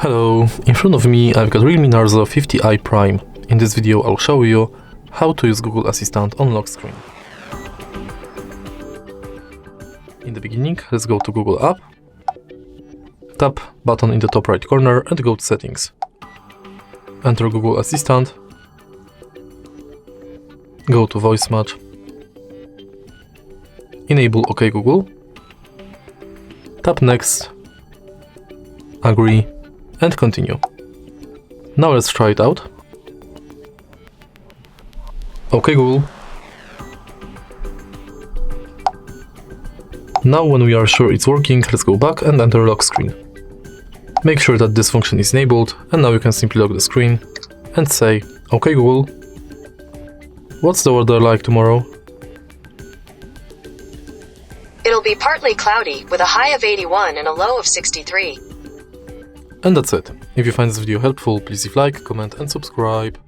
Hello, in front of me I've got Realme Narzo 50i Prime. In this video I'll show you how to use Google Assistant on lock screen. In the beginning, let's go to Google app, tap button in the top right corner and go to settings. Enter Google Assistant, go to voice match, enable OK Google, tap next, agree and continue. Now let's try it out. OK Google. Now when we are sure it's working, let's go back and enter lock screen. Make sure that this function is enabled, and now you can simply lock the screen and say, OK Google, what's the weather like tomorrow? It'll be partly cloudy with a high of 81 and a low of 63. And that's it. If you find this video helpful, please leave a like, comment and subscribe.